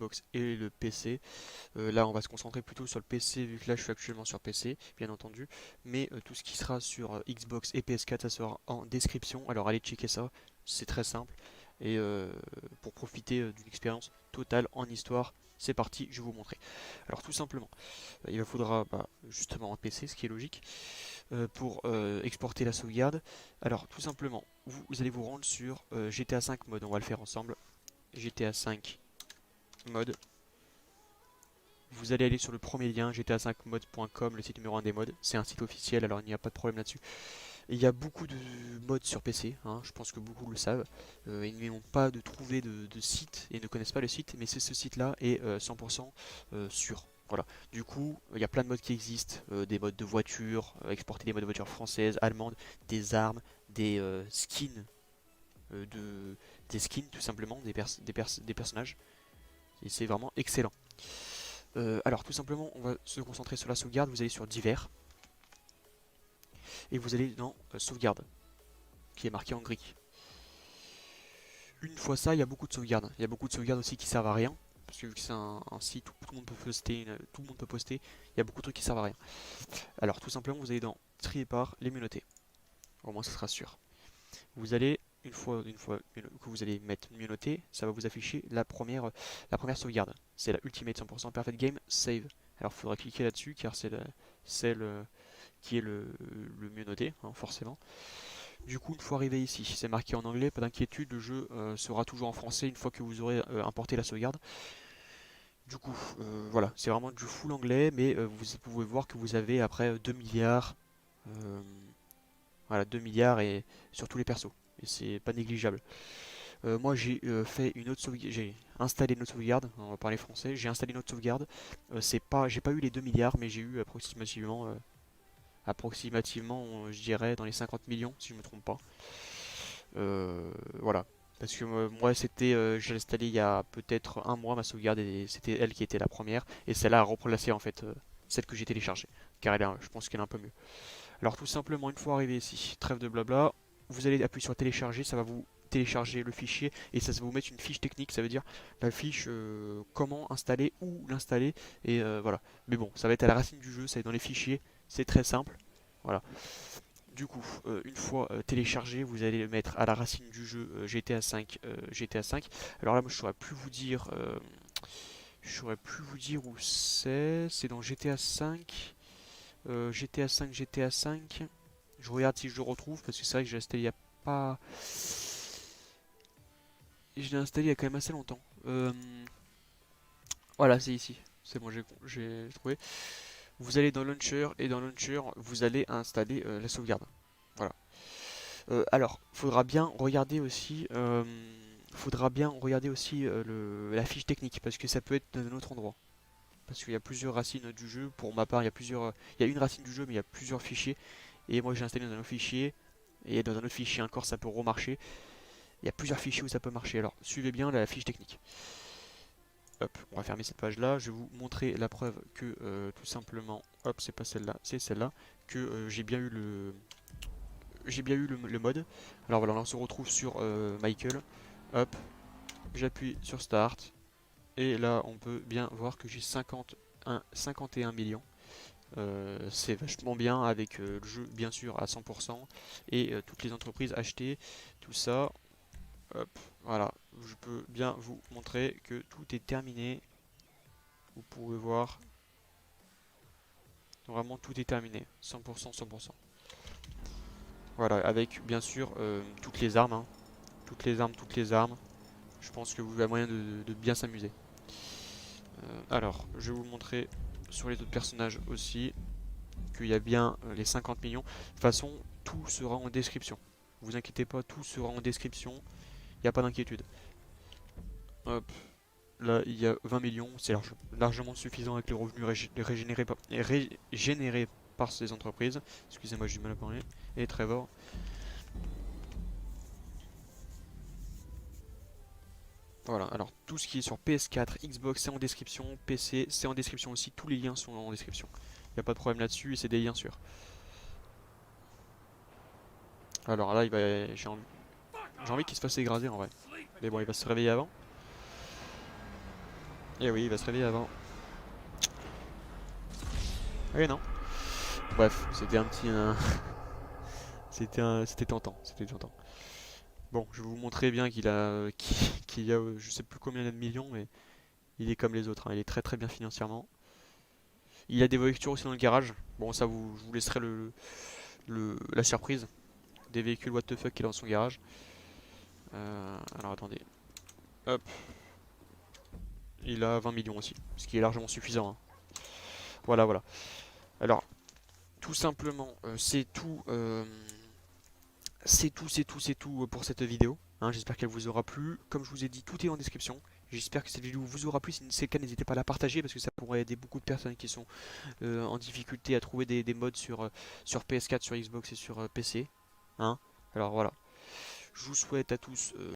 Xbox et le PC. Là, on va se concentrer plutôt sur le PC, vu que là, je suis actuellement sur PC, bien entendu. Mais tout ce qui sera sur Xbox et PS4, ça sera en description. Alors, allez checker ça, c'est très simple. Et pour profiter d'une expérience totale en histoire, c'est parti, je vais vous montrer. Alors, tout simplement, il vous faudra justement un PC, ce qui est logique, pour exporter la sauvegarde. Alors, tout simplement, vous allez vous rendre sur GTA 5 mode, on va le faire ensemble. GTA 5 mode. Vous allez aller sur le premier lien, gta5mode.com, le site numéro 1 des mods. C'est un site officiel, alors il n'y a pas de problème là-dessus. Il y a beaucoup de mods sur PC, hein, je pense que beaucoup le savent. Ils n'ont pas de trouvé de site et ne connaissent pas le site, mais ce site-là est 100% sûr. Voilà. Du coup, il y a plein de mods qui existent, des mods de voitures, exporter des mods de voitures françaises, allemandes, des armes, des skins, des skins tout simplement, des personnages. Et c'est vraiment excellent. Alors tout simplement, on va se concentrer sur la sauvegarde. Vous allez sur divers et vous allez dans sauvegarde, qui est marqué en gris. Une fois ça, il y a beaucoup de sauvegardes. Il y a beaucoup de sauvegardes aussi qui servent à rien. Parce que vu que c'est un site où tout le monde peut poster, il y a beaucoup de trucs qui servent à rien. Alors tout simplement, vous allez dans trier par les menotés. Au moins, ça sera sûr. Vous allez, une fois que vous allez mettre mieux noté, ça va vous afficher la première sauvegarde. C'est la Ultimate 100% Perfect Game Save. Alors il faudra cliquer là-dessus car c'est celle qui est le mieux noté, hein, forcément. Du coup, une fois arrivé ici, c'est marqué en anglais, pas d'inquiétude, le jeu sera toujours en français une fois que vous aurez importé la sauvegarde. Du coup, voilà, c'est vraiment du full anglais, mais vous pouvez voir que vous avez après 2 milliards, euh, voilà, 2 milliards et sur tous les persos. Et c'est pas négligeable. Moi j'ai fait une autre sauvegarde, j'ai installé une autre sauvegarde, on va parler français, j'ai installé une autre sauvegarde. J'ai pas eu les 2 milliards, mais j'ai eu approximativement, je dirais, dans les 50 millions, si je me trompe pas. Voilà. Parce que moi, j'ai installé il y a peut-être un mois ma sauvegarde et c'était elle qui était la première. Et celle-là a remplacé en fait celle que j'ai téléchargée. Car je pense qu'elle est un peu mieux. Alors tout simplement, une fois arrivé ici, trêve de blabla, vous allez appuyer sur télécharger, ça va vous télécharger le fichier et ça va vous mettre une fiche technique, ça veut dire la fiche comment installer, où l'installer et voilà. Mais bon, ça va être à la racine du jeu, ça va être dans les fichiers, c'est très simple. Voilà. Du coup, une fois téléchargé, vous allez le mettre à la racine du jeu GTA 5. GTA 5. Alors là, moi, je saurais plus vous dire où c'est. C'est dans GTA 5. GTA 5, GTA 5. Je regarde si je le retrouve parce que c'est vrai que j'ai installé il y a pas. Je l'ai installé il y a quand même assez longtemps. Voilà, c'est ici. C'est bon, j'ai trouvé. Vous allez dans Launcher et dans Launcher, vous allez installer la sauvegarde. Voilà. Alors, faudra bien regarder aussi la fiche technique parce que ça peut être dans un autre endroit. Parce qu'il y a plusieurs racines du jeu. Pour ma part, il y a une racine du jeu, mais il y a plusieurs fichiers. Et moi, j'ai installé dans un autre fichier. Et dans un autre fichier encore, ça peut remarcher. Il y a plusieurs fichiers où ça peut marcher. Alors, suivez bien la fiche technique. Hop, on va fermer cette page-là. Je vais vous montrer la preuve que tout simplement, hop, c'est pas celle-là, c'est celle-là, que j'ai bien eu le mode. Alors voilà, on se retrouve sur Michael. Hop, j'appuie sur Start. Et là, on peut bien voir que j'ai 51 millions. C'est vachement bien avec le jeu, bien sûr, à 100%. Et toutes les entreprises achetées, tout ça. Hop, voilà. Je peux bien vous montrer que tout est terminé. Vous pouvez voir, vraiment tout est terminé. 100%, 100%. Voilà, avec bien sûr toutes les armes, hein. Toutes les armes, toutes les armes. Je pense que vous avez moyen de bien s'amuser. Alors, je vais vous montrer sur les autres personnages aussi qu'il y a bien les 50 millions. De toute façon, tout sera en description. Vous inquiétez pas, tout sera en description. Il n'y a pas d'inquiétude. Hop, là il y a 20 millions. C'est largement suffisant avec les revenus régénérés par ces entreprises. Excusez-moi, j'ai du mal à parler. Et Trevor. Voilà, alors tout ce qui est sur PS4, Xbox, c'est en description, PC, c'est en description aussi, tous les liens sont en description. Il n'y a pas de problème là-dessus et c'est des liens sûrs. Alors là, j'ai envie qu'il se fasse écraser en vrai. Mais bon, il va se réveiller avant. Et oui, il va se réveiller avant. Eh non. Bref, c'était un petit... c'était tentant, c'était tentant. Bon, je vais vous montrer bien qu'il a je sais plus combien il a de millions, mais il est comme les autres, hein. Il est très très bien financièrement. Il a des voitures aussi dans le garage. Bon, ça, je vous laisserai la surprise des véhicules what the fuck qu'il a dans son garage. Alors attendez. Hop, il a 20 millions aussi, ce qui est largement suffisant, hein. Voilà, voilà. Alors, tout simplement, c'est tout pour cette vidéo, hein. J'espère qu'elle vous aura plu. Comme je vous ai dit, tout est en description. J'espère que cette vidéo vous aura plu. Si c'est le cas, n'hésitez pas à la partager parce que ça pourrait aider beaucoup de personnes qui sont en difficulté à trouver des mods sur PS4, sur Xbox et sur PC, hein. Alors voilà. Je vous souhaite à tous